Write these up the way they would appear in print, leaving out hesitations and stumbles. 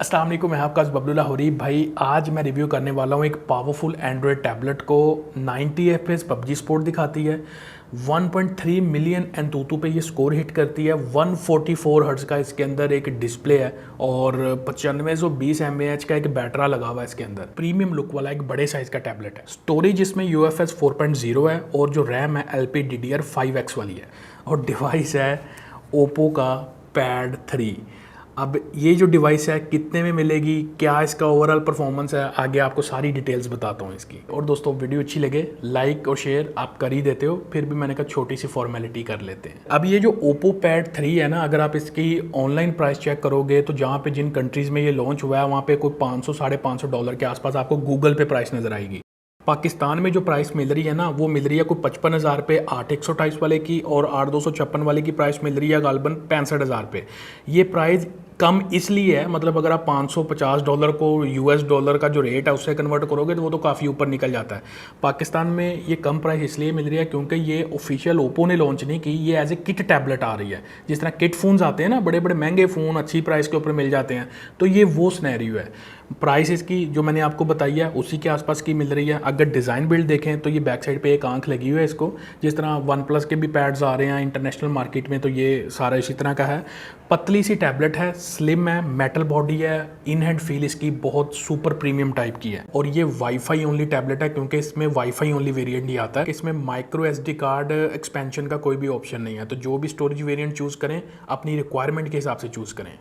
अस्सलाम वालेकुम, मैं आपका बबलू लाहौरी भाई। आज मैं रिव्यू करने वाला हूँ एक पावरफुल एंड्रॉयड टैबलेट को। 90 FPS पबजी स्पोर्ट दिखाती है, 1.3 मिलियन एंतुतु पे ये स्कोर हिट करती है, 144 हर्ट्ज का इसके अंदर एक डिस्प्ले है और 9520 mAh का एक बैटरा लगा हुआ है इसके अंदर। प्रीमियम लुक वाला एक बड़े साइज का टैबलेट है। स्टोरेज इसमें UFS 4.0 है और जो रैम है LPDDR5X वाली है और डिवाइस है ओप्पो का पैड 3। अब ये जो डिवाइस है कितने में मिलेगी, क्या इसका ओवरऑल परफॉर्मेंस है, आगे आपको सारी डिटेल्स बताता हूँ इसकी। और दोस्तों वीडियो अच्छी लगे लाइक और शेयर आप कर ही देते हो, फिर भी मैंने कहा छोटी सी फॉर्मेलिटी कर लेते हैं। अब ये जो ओप्पो पैड 3 है ना, अगर आप इसकी ऑनलाइन प्राइस चेक करोगे तो जहाँ पे जिन कंट्रीज़ में ये लॉन्च हुआ है वहाँ पे कोई $500-550 के आसपास आपको गूगल पे प्राइस नज़र आएगी। पाकिस्तान में जो प्राइस मिल रही है ना, वो मिल रही है कोई 55,000 पे 8/128 वाले की, और 8/256 वाले की प्राइस मिल रही है गालबन 65,000 पे। ये प्राइस कम इसलिए है, मतलब अगर आप $550 को $US का जो रेट है उससे कन्वर्ट करोगे तो वो तो काफ़ी ऊपर निकल जाता है। पाकिस्तान में ये कम प्राइस इसलिए मिल रही है क्योंकि ये ऑफिशियल ओप्पो ने लॉन्च नहीं की, ये एज ए किट टैबलेट आ रही है। जिस तरह किट फ़ोन्स आते हैं ना, बड़े बड़े महंगे फ़ोन अच्छी प्राइस के ऊपर मिल जाते हैं, तो ये वो सिनेरियो है। प्राइस इसकी जो मैंने आपको बताई है उसी के आसपास की मिल रही है। अगर डिज़ाइन बिल्ड देखें तो ये बैक साइड पे एक आंख लगी हुई है इसको, जिस तरह वन प्लस के भी पैड्स आ रहे हैं इंटरनेशनल मार्केट में, तो ये सारा इसी तरह का है। पतली सी टैबलेट है, स्लिम है, मेटल बॉडी है, इन हैंड फील इसकी बहुत सुपर प्रीमियम टाइप की है। और ये वाईफाई ओनली टैबलेट है क्योंकि इसमें वाईफाई ओनली वेरिएंट ही आता है। इसमें माइक्रो SD कार्ड एक्सपेंशन का कोई भी ऑप्शन नहीं है, तो जो भी स्टोरेज वेरिएंट चूज़ करें अपनी रिक्वायरमेंट के हिसाब से चूज़ करें।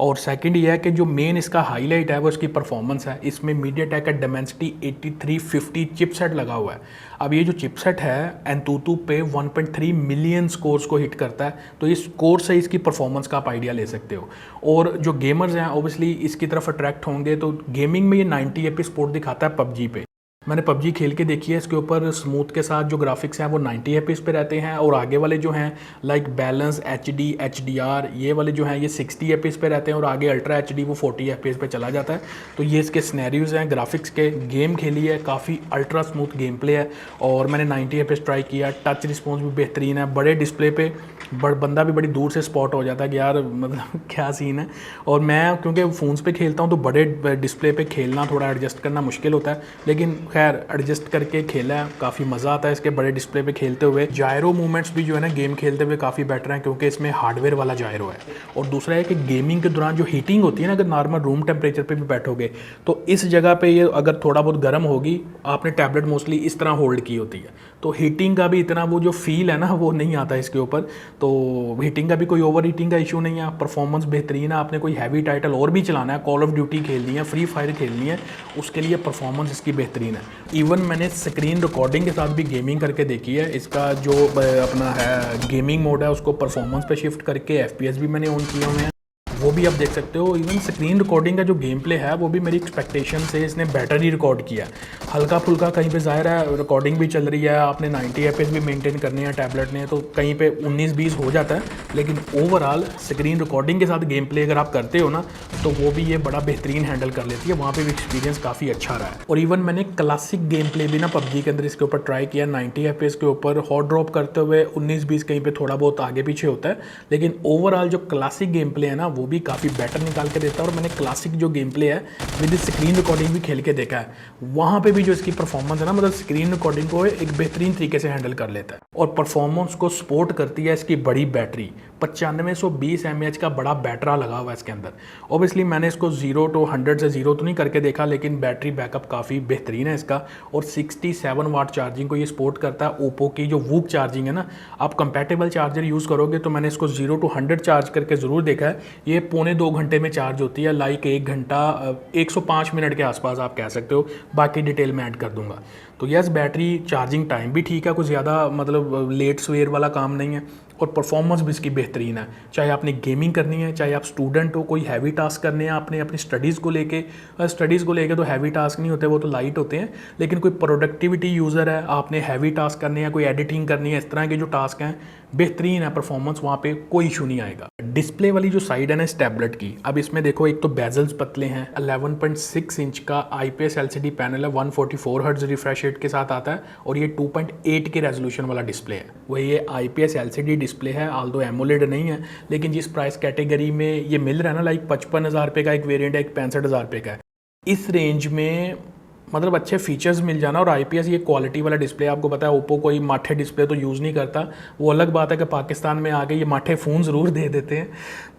और सेकंड ये है कि जो मेन इसका हाईलाइट है वो इसकी परफॉर्मेंस है। इसमें मीडियाटेक का Dimensity 8350 चिपसेट लगा हुआ है। अब ये जो चिपसेट है एंतुतु पे 1.3 मिलियन स्कोर्स को हिट करता है, तो इस स्कोर से इसकी परफॉर्मेंस का आप आइडिया ले सकते हो। और जो गेमर्स हैं ऑब्वियसली इसकी तरफ अट्रैक्ट होंगे, तो गेमिंग में ये 90 FPS सपोर्ट दिखाता है पबजी पे। मैंने पबजी खेल के देखी है, इसके ऊपर स्मूथ के साथ जो ग्राफिक्स हैं वो 90 FPS पे रहते हैं, और आगे वाले जो हैं लाइक बैलेंस HD HDR ये वाले जो हैं ये 60 FPS पे रहते हैं, और आगे अल्ट्रा HD वो 40 FPS पे चला जाता है। तो ये इसके स्नैरियोज़ हैं ग्राफिक्स के। गेम खेली है, काफ़ी अल्ट्रा स्मूथ गेम प्ले है, और मैंने 90 FPS ट्राई किया। टच रिस्पॉन्स भी बेहतरीन है, बड़े डिस्प्ले पे बंदा भी बड़ी दूर से स्पॉट हो जाता है कि यार मतलब क्या सीन है। और मैं क्योंकि फ़ोन्स पे खेलता हूँ तो बड़े डिस्प्ले पे खेलना थोड़ा एडजस्ट करना मुश्किल होता है, लेकिन खैर एडजस्ट करके खेला है, काफ़ी मज़ा आता है इसके बड़े डिस्प्ले पे खेलते हुए। जायरो मूवमेंट्स भी जो है ना गेम खेलते हुए काफ़ी बेटर हैं क्योंकि इसमें हार्डवेयर वाला जायरो है। और दूसरा है कि गेमिंग के दौरान जो हीटिंग होती है ना, अगर नॉर्मल रूम टेम्परेचर पे भी बैठोगे तो इस जगह पे ये अगर थोड़ा बहुत गर्म होगी, आपने टैबलेट मोस्टली इस तरह होल्ड की होती है, तो हीटिंग का भी इतना वो जो फील है ना वो नहीं आता इसके ऊपर। तो हीटिंग का भी कोई ओवर हीटिंग का इशू नहीं है। परफॉर्मेंस बेहतरीन है। आपने कोई हैवी टाइटल और भी चलाना है, कॉल ऑफ ड्यूटी खेलनी है, फ्री फायर खेलनी है, उसके लिए परफॉर्मेंस इसकी बेहतरीन है। इवन मैंने स्क्रीन रिकॉर्डिंग के साथ भी गेमिंग करके देखी है। इसका जो अपना है गेमिंग मोड है उसको परफॉर्मेंस पे शिफ्ट करके FPS भी मैंने ऑन किए हुए हैं, वो भी आप देख सकते हो। इवन स्क्रीन रिकॉर्डिंग का जो गेम प्ले है वो भी मेरी एक्सपेक्टेशन से इसने बेटर ही रिकॉर्ड किया है। हल्का फुल्का कहीं पे ज़ाहिर है रिकॉर्डिंग भी चल रही है, आपने 90 FPS भी मेंटेन करनी है टैबलेट ने, तो कहीं पे 19-20 हो जाता है, लेकिन ओवरऑल स्क्रीन रिकॉर्डिंग के साथ गेम प्ले अगर आप करते हो ना तो वो भी ये बड़ा बेहतरीन हैंडल कर लेती है। वहाँ पर भी एक्सपीरियंस काफ़ी अच्छा रहा है। और इवन मैंने क्लासिक गेम प्ले भी ना पबजी के अंदर इसके ऊपर ट्राई किया, 90 FPS के ऊपर हॉट ड्रॉप करते हुए 19-20 कहीं पर थोड़ा बहुत आगे पीछे होता है, लेकिन ओवरऑल जो क्लासिक गेम प्ले है ना वो भी काफ़ी बेटर निकाल के देता है। और मैंने क्लासिक जो गेम प्ले है विद स्क्रीन रिकॉर्डिंग भी खेल के देखा है, वहाँ पे भी जो इसकी परफॉर्मेंस है ना, मतलब स्क्रीन रिकॉर्डिंग को एक बेहतरीन तरीके से हैंडल कर लेता है। और परफॉर्मेंस को सपोर्ट करती है इसकी बड़ी बैटरी, 9520 mAh का बड़ा बैटरा लगा हुआ है इसके अंदर। ऑब्वियसली मैंने इसको 0 to 100 से 0 तो नहीं करके देखा, लेकिन बैटरी बैकअप काफ़ी बेहतरीन है इसका। और 67 वाट चार्जिंग को ये सपोर्ट करता है। ओप्पो की जो वूक चार्जिंग है ना, आप कंपैटिबल चार्जर यूज़ करोगे तो मैंने इसको 0 to 100 चार्ज करके ज़रूर देखा है, ये 2.25 घंटे में चार्ज होती है, लाइक 1 घंटा 105 मिनट के आसपास आप कह सकते हो। बाकी डिटेल मैं ऐड कर दूंगा। तो यस, बैटरी चार्जिंग टाइम भी ठीक है, कुछ ज़्यादा मतलब लेट सवेर वाला काम नहीं है, और परफॉर्मेंस भी इसकी बेहतरीन है। चाहे आपने गेमिंग करनी है, चाहे आप स्टूडेंट हो, कोई हैवी टास्क करने हैं आपने अपनी स्टडीज़ को लेके तो हैवी टास्क नहीं होते, वो तो लाइट होते हैं, लेकिन कोई प्रोडक्टिविटी यूज़र है, आपने हैवी टास्क करने हैं, कोई एडिटिंग करनी है, इस तरह के जो टास्क हैं बेहतरीन है परफॉर्मेंस, वहाँ पे कोई इशू नहीं आएगा। डिस्प्ले वाली जो साइड है ना इस टैबलेट की, अब इसमें देखो एक तो बेजल्स पतले हैं, 11.6 इंच का IPS LCD पैनल है, 144 हर्ट्ज रिफ्रेश रेट के साथ आता है, और ये 2.8 के रेजोल्यूशन वाला डिस्प्ले है। वही ये IPS LCD डिस्प्ले है, आल्दो एमोलेड नहीं है, लेकिन जिस प्राइस कैटेगरी में ये मिल रहा है ना, लाइक 55,000 रुपये का एक वेरिएंट है, एक 65,000 रुपये का है, इस रेंज में मतलब अच्छे फीचर्स मिल जाना और IPS ये क्वालिटी वाला डिस्प्ले, आपको पता है ओप्पो कोई माठे डिस्प्ले तो यूज़ नहीं करता। वो अलग बात है कि पाकिस्तान में आके ये माठे फ़ोन ज़रूर दे देते हैं।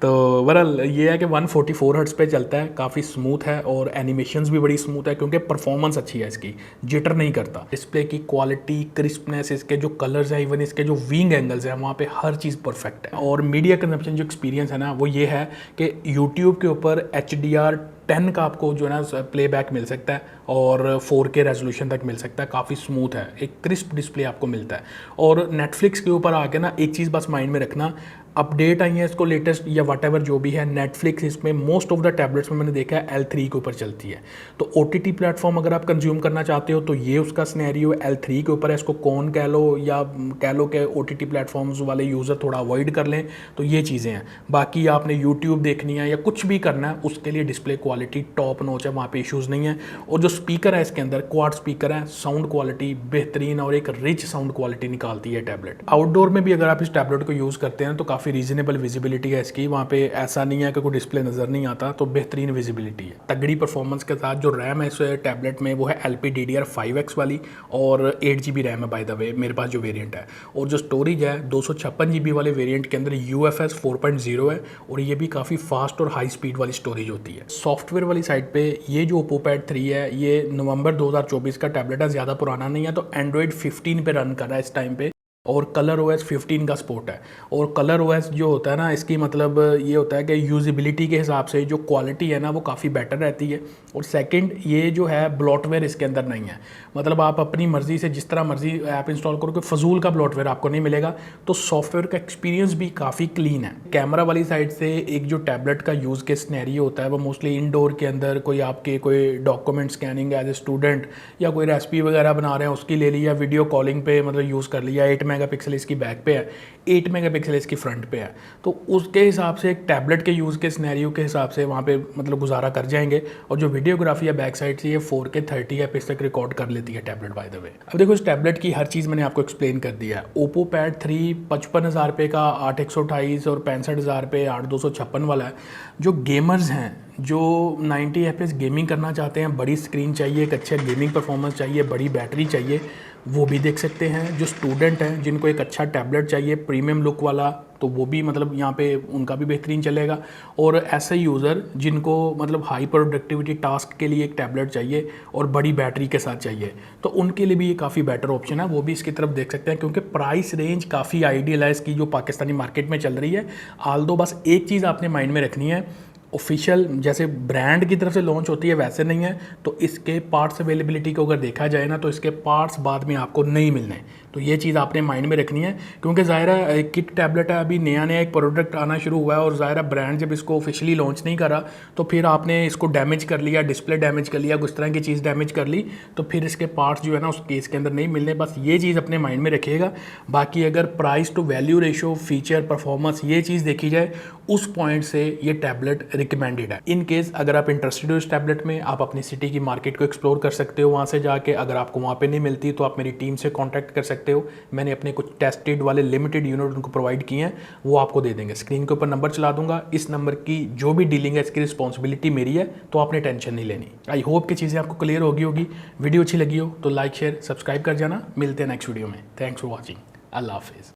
तो बहरहाल ये है कि 144 हर्ट्ज़ पे चलता है, काफ़ी स्मूथ है और एनिमेशंस भी बड़ी स्मूथ है क्योंकि परफॉर्मेंस अच्छी है इसकी, जिटर नहीं करता। डिस्प्ले की क्वालिटी, क्रिस्पनेस, इसके जो कलर्स हैं, इवन इसके जो विंग एंगल्स हैं, वहाँ पे हर चीज़ परफेक्ट है। और मीडिया कंजप्शन जो एक्सपीरियंस है ना, वो ये है कि यूट्यूब के ऊपर HDR10 का आपको जो है ना प्लेबैक मिल सकता है और 4K रेजोल्यूशन तक मिल सकता है, काफ़ी स्मूथ है, एक क्रिस्प डिस्प्ले आपको मिलता है। और नेटफ्लिक्स के ऊपर आके ना एक चीज़ बस माइंड में रखना, अपडेट आई है इसको लेटेस्ट या वट जो भी है, नेटफ्लिक्स इसमें मोस्ट ऑफ द टैबलेट्स में मैंने देखा है L3 के ऊपर चलती है। तो OTT प्लेटफॉर्म अगर आप कंज्यूम करना चाहते हो तो ये उसका सिनेरियो L3 के ऊपर है। इसको कौन कह लो या कह लो कि OTT प्लेटफॉर्म्स वाले यूज़र थोड़ा अवॉइड कर लें, तो ये चीज़ें हैं। बाकी आपने यूट्यूब देखनी है या कुछ भी करना है, उसके लिए डिस्प्ले क्वालिटी टॉप नॉच है, वहाँ पे इश्यूज़ नहीं है। और जो स्पीकर है इसके अंदर क्वाड स्पीकर है, साउंड क्वालिटी बेहतरीन और एक रिच साउंड क्वालिटी निकालती है टैबलेट। आउटडोर में भी अगर आप इस टैबलेट को यूज़ करते हैं तो काफ़ी रीजनेबल विजिबिलिटी है इसकी, वहाँ पे ऐसा नहीं है कि कोई डिस्प्ले नज़र नहीं आता, तो बेहतरीन विजिबिलिटी है। तगड़ी परफॉर्मेंस के साथ जो रैम है इस टैबलेट में वो है LPDDR5X वाली और 8GB रैम है बाय द वे मेरे पास जो वेरिएंट है। और जो स्टोरेज है 256GB वाले वेरिएंट के अंदर UFS 4.0 है और ये भी काफ़ी फास्ट और हाई स्पीड वाली स्टोरेज होती है। सॉफ्टवेयर वाली साइड पे ये जो Oppo Pad 3 है ये नवंबर 2024 का टैबलेट है, ज़्यादा पुराना नहीं है, तो Android 15 पे रन कर रहा है इस टाइम पे और ColorOS 15 का सपोर्ट है। और ColorOS जो होता है ना, इसकी मतलब ये होता है कि यूजिबिलिटी के हिसाब से जो क्वालिटी है ना वो काफ़ी बेटर रहती है। और सेकंड ये जो है ब्लॉटवेयर इसके अंदर नहीं है, मतलब आप अपनी मर्ज़ी से जिस तरह मर्ज़ी ऐप इंस्टॉल करो, कोई फजूल का ब्लॉटवेयर आपको नहीं मिलेगा। तो सॉफ्टवेयर का एक्सपीरियंस भी काफ़ी क्लीन है। कैमरा वाली साइड से एक जो टैबलेट का यूज़ के सिनेरियो होता है वो मोस्टली इंडोर के अंदर कोई आपके कोई document scanning as a student या कोई रेसिपी वगैरह बना रहे हैं उसकी ले लिया, वीडियो कॉलिंग पे मतलब यूज़ कर लिया। 8 मेगापिक्सल इसकी बैक पे है, 8 मेगापिक्सल इसकी फ्रंट पे है, तो उसके हिसाब से एक टैबलेट के यूज़ के सिनेरियो के हिसाब से वहाँ पे मतलब गुजारा कर जाएंगे। और जो वीडियोग्राफी है बैक साइड से ये 4K 30 FPS तक रिकॉर्ड कर लेती है टैबलेट बाय द वे। अब देखो इस टैबलेट की हर चीज़ मैंने आपको एक्सप्लेन कर दिया है। Oppo Pad 3 55,000 रुपये का 8/128 और 65,000 रुपये 8/256 वाला है। जो गेमर्स हैं, जो 90 FPS गेमिंग करना चाहते हैं, बड़ी स्क्रीन चाहिए, एक अच्छा गेमिंग परफॉर्मेंस चाहिए, बड़ी बैटरी चाहिए, वो भी देख सकते हैं। जो स्टूडेंट हैं जिनको एक अच्छा टैबलेट चाहिए प्रीमियम लुक वाला, तो वो भी मतलब यहाँ पे उनका भी बेहतरीन चलेगा। और ऐसे यूज़र जिनको मतलब हाई प्रोडक्टिविटी टास्क के लिए एक टैबलेट चाहिए और बड़ी बैटरी के साथ चाहिए, तो उनके लिए भी ये काफ़ी बेटर ऑप्शन है, वो भी इसकी तरफ देख सकते हैं क्योंकि प्राइस रेंज काफ़ी आइडियल है इसकी जो पाकिस्तानी मार्केट में चल रही है। आल्दो बस एक चीज़ आपने माइंड में रखनी है, ऑफिशियल जैसे ब्रांड की तरफ से लॉन्च होती है वैसे नहीं है, तो इसके पार्ट्स अवेलेबिलिटी को अगर देखा जाए ना तो इसके पार्ट्स बाद में आपको नहीं मिलने, तो ये चीज़ आपने माइंड में रखनी है। क्योंकि ज़ाहिरा किट टैबलेट है, अभी नया नया एक प्रोडक्ट आना शुरू हुआ है और ज़ाहिरा ब्रांड जब इसको ऑफिशियली लॉन्च नहीं करा तो फिर आपने इसको डैमेज कर लिया, डिस्प्ले डैमेज कर लिया, कुछ तरह की चीज़ डैमेज कर ली, तो फिर इसके पार्ट्स जो है ना उस केस के अंदर नहीं मिलने। बस ये चीज़ अपने माइंड में रखिएगा। बाकी अगर price to value ratio, feature, performance ये चीज़ देखी जाए उस पॉइंट से ये टैबलेट रिकमेंडेड है। इन केस अगर आप इंटरेस्टेड हो इस टैबलेट में, आप अपनी सिटी की मार्केट को एक्सप्लोर कर सकते हो वहाँ से जाके। अगर आपको वहाँ पे नहीं मिलती तो आप मेरी टीम से कांटेक्ट कर सकते हो, मैंने अपने कुछ टेस्टेड वाले लिमिटेड यूनिट उनको प्रोवाइड किए हैं, वो आपको दे देंगे। स्क्रीन के ऊपर नंबर चला दूंगा, इस नंबर की जो भी डीलिंग है इसकी रिस्पॉन्सिबिलिटी मेरी है, तो आपने टेंशन नहीं लेनी। आई होप कि चीज़ें आपको क्लियर होगी। वीडियो अच्छी लगी हो तो लाइक शेयर सब्सक्राइब कर जाना। मिलते हैं नेक्स्ट वीडियो में। Thanks for watching. अल्लाह हाफिज़।